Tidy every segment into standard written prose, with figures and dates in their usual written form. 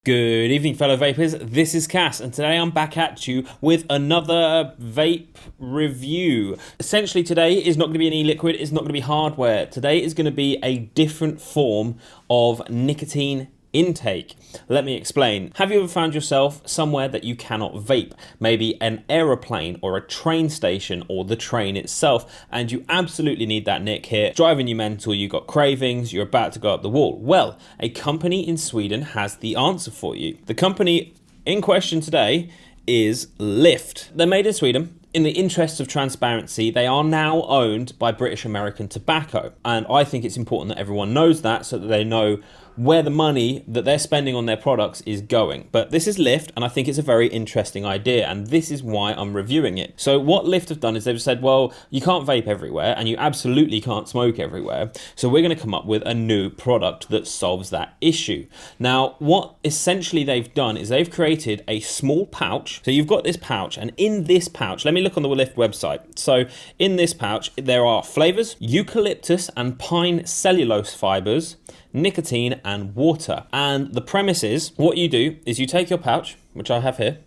Good evening, fellow vapors. This is Cass, and today I'm back at you with another vape review. Essentially, today is not going to be an e-liquid, it's not going to be hardware. Today is going to be a different form of nicotine intake. Let me explain. Have you ever found yourself somewhere that you cannot vape? Maybe an aeroplane or a train station or the train itself, and you absolutely need that nick hit. Driving you mental, you got cravings, you're about to go up the wall. Well, a company in Sweden has the answer for you. The company in question today is Lyft. They're made in Sweden. In the interests of transparency, they are now owned by British American Tobacco. And I think it's important that everyone knows that so that they know where the money that they're spending on their products is going. But this is Lyft, and I think it's a very interesting idea, and this is why I'm reviewing it. So what Lyft have done is they've said, well, you can't vape everywhere, and you absolutely can't smoke everywhere, so we're going to come up with a new product that solves that issue. Now, what essentially they've done is they've created a small pouch. So you've got this pouch, and in this pouch, let me look on the Lyft website. So in this pouch, there are flavors, eucalyptus and pine cellulose fibers, nicotine and water. And the premise is, what you do is you take your pouch, which I have here,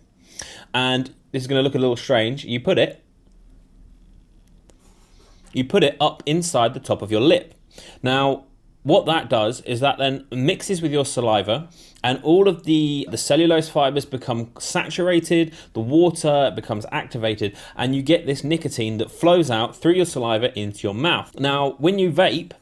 and this is going to look a little strange. You put it up inside the top of your lip. Now, what that does is that then mixes with your saliva, and all of the cellulose fibers become saturated, the water becomes activated, and you get this nicotine that flows out through your saliva into your mouth. Now, when you vape,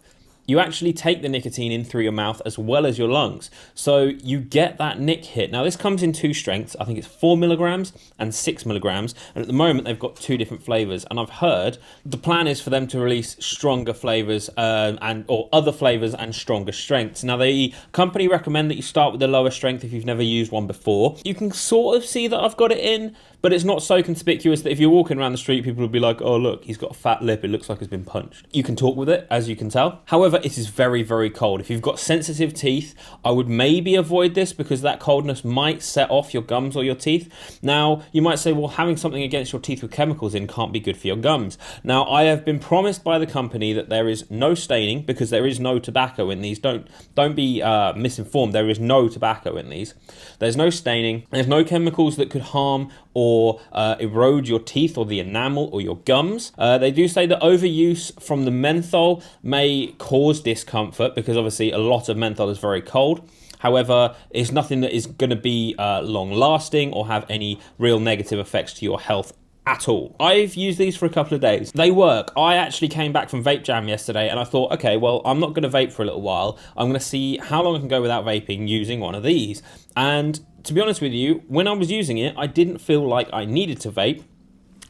you actually take the nicotine in through your mouth as well as your lungs. So you get that nick hit. Now this comes in two strengths. I think it's 4 milligrams and 6 milligrams. And at the moment they've got two different flavors. And I've heard the plan is for them to release stronger flavors or other flavors and stronger strengths. Now the company recommend that you start with the lower strength if you've never used one before. You can sort of see that I've got it in, but it's not so conspicuous that if you're walking around the street, people will be like, oh, look, he's got a fat lip. It looks like he's been punched. You can talk with it, as you can tell. However, it is very, very cold. If you've got sensitive teeth, I would maybe avoid this because that coldness might set off your gums or your teeth. Now, you might say, well, having something against your teeth with chemicals in can't be good for your gums. Now, I have been promised by the company that there is no staining because there is no tobacco in these. Don't be misinformed. There is no tobacco in these. There's no staining. There's no chemicals that could harm or erode your teeth or the enamel or your gums. They do say that overuse from the menthol may cause discomfort because obviously a lot of menthol is very cold. However, it's nothing that is going to be long lasting or have any real negative effects to your health at all. I've used these for a couple of days. They work. I actually came back from Vape Jam yesterday and I thought, okay, well, I'm not going to vape for a little while. I'm going to see how long I can go without vaping using one of these. And to be honest with you, when I was using it, I didn't feel like I needed to vape.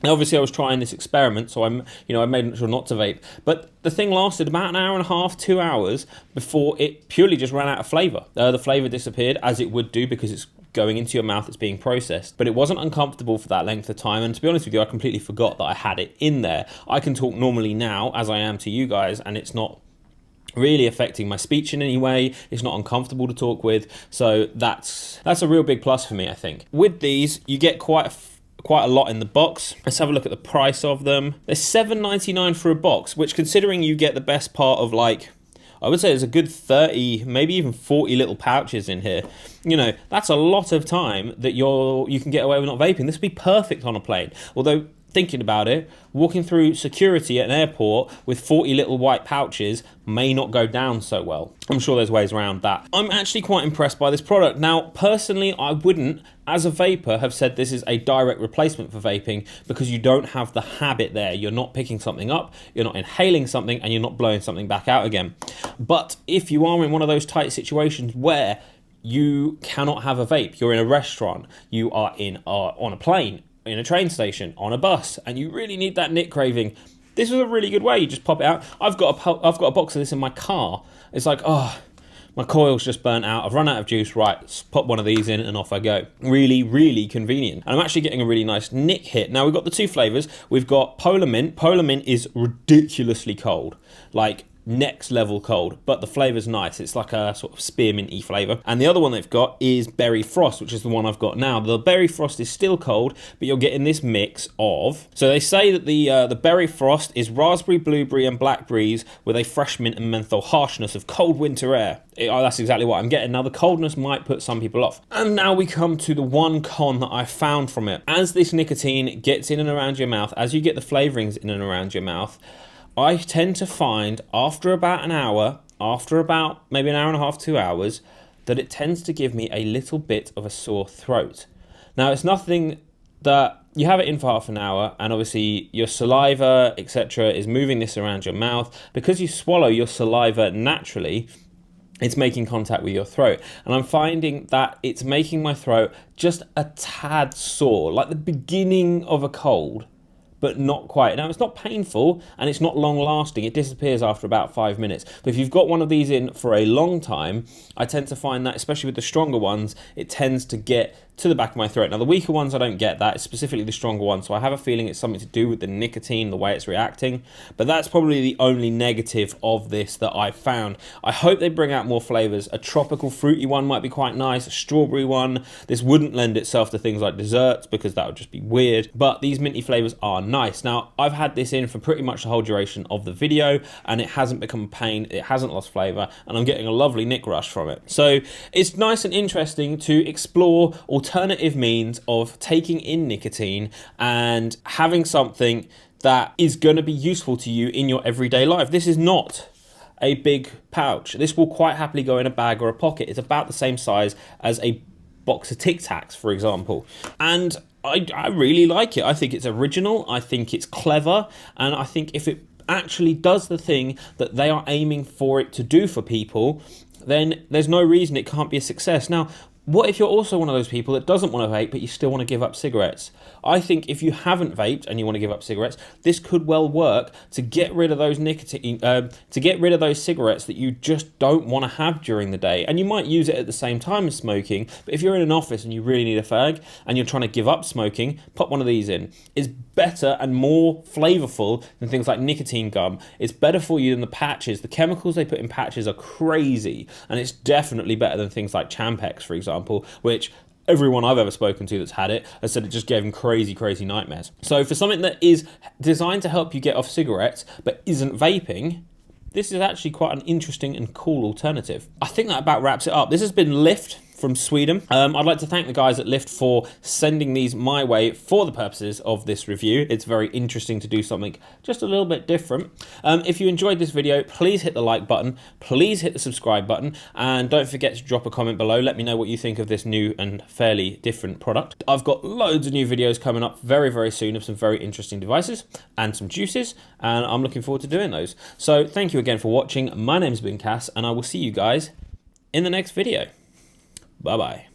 Now, obviously, I was trying this experiment, so I made sure not to vape. But the thing lasted about an hour and a half, 2 hours before it purely just ran out of flavour. The flavour disappeared, as it would do because it's going into your mouth, it's being processed. But it wasn't uncomfortable for that length of time. And to be honest with you, I completely forgot that I had it in there. I can talk normally now, as I am to you guys, and it's not really affecting my speech in any way. It's not uncomfortable to talk with. So that's a real big plus for me, I think. With these, you get quite a lot in the box. Let's have a look at the price of them. They're $7.99 for a box, which considering you get the best part of I would say there's a good 30, maybe even 40 little pouches in here. That's a lot of time that you can get away with not vaping. This would be perfect on a plane. Although, thinking about it, walking through security at an airport with 40 little white pouches may not go down so well. I'm sure there's ways around that. I'm actually quite impressed by this product. Now, personally, I wouldn't, as a vapor, have said this is a direct replacement for vaping because you don't have the habit there. You're not picking something up, you're not inhaling something, and you're not blowing something back out again. But if you are in one of those tight situations where you cannot have a vape, you're in a restaurant, you are on a plane, in a train station, on a bus, and you really need that nick craving, this is a really good way. You just pop it out. I've got a box of this in my car. It's like, oh, my coil's just burnt out. I've run out of juice. Right, let's pop one of these in and off I go. Really, really convenient. And I'm actually getting a really nice nick hit. Now, we've got the two flavors. We've got Polar Mint. Polar Mint is ridiculously cold. Like, next level cold, but the flavor's nice. It's like a sort of spearminty flavor. And the other one they've got is berry frost, which is the one I've got now. The berry frost is still cold, but you're getting this mix of, so they say that the berry frost is raspberry, blueberry and blackberries with a fresh mint and menthol harshness of cold winter air. That's exactly what I'm getting. Now the coldness might put some people off. And now we come to the one con that I found from it. As this nicotine gets in and around your mouth, as you get the flavorings in and around your mouth, I tend to find after about an hour, after about maybe an hour and a half, 2 hours, that it tends to give me a little bit of a sore throat. Now, it's nothing that you have it in for half an hour, and obviously your saliva, etc., is moving this around your mouth. Because you swallow your saliva naturally, it's making contact with your throat. And I'm finding that it's making my throat just a tad sore, like the beginning of a cold, but not quite. Now, it's not painful and it's not long lasting. It disappears after about 5 minutes. But if you've got one of these in for a long time, I tend to find that, especially with the stronger ones, it tends to get to the back of my throat. Now, the weaker ones, I don't get that. It's specifically the stronger ones. So I have a feeling it's something to do with the nicotine, the way it's reacting. But that's probably the only negative of this that I've found. I hope they bring out more flavors. A tropical fruity one might be quite nice. A strawberry one. This wouldn't lend itself to things like desserts because that would just be weird. But these minty flavors are nice. Now, I've had this in for pretty much the whole duration of the video, and it hasn't become a pain. It hasn't lost flavor, and I'm getting a lovely nick rush from it. So it's nice and interesting to explore alternative means of taking in nicotine and having something that is going to be useful to you in your everyday life. This is not a big pouch. This will quite happily go in a bag or a pocket. It's about the same size as a box of Tic Tacs, for example. And I really like it. I think it's original. I think it's clever. And I think if it actually does the thing that they are aiming for it to do for people, then there's no reason it can't be a success. Now, what if you're also one of those people that doesn't want to vape, but you still want to give up cigarettes? I think if you haven't vaped and you want to give up cigarettes, this could well work to get rid of those nicotine, to get rid of those cigarettes that you just don't want to have during the day. And you might use it at the same time as smoking, but if you're in an office and you really need a fag and you're trying to give up smoking, pop one of these in. It's better and more flavorful than things like nicotine gum. It's better for you than the patches. The chemicals they put in patches are crazy, and it's definitely better than things like Champex, for example, which everyone I've ever spoken to that's had it has said it just gave them crazy, crazy nightmares. So for something that is designed to help you get off cigarettes but isn't vaping, this is actually quite an interesting and cool alternative. I think that about wraps it up. This has been Lyft from Sweden. I'd like to thank the guys at Lyft for sending these my way for the purposes of this review. It's very interesting to do something just a little bit different. If you enjoyed this video, please hit the like button, please hit the subscribe button, and don't forget to drop a comment below. Let me know what you think of this new and fairly different product. I've got loads of new videos coming up very, very soon of some very interesting devices and some juices, and I'm looking forward to doing those. So thank you again for watching. My name's been Cass, and I will see you guys in the next video. Bye-bye.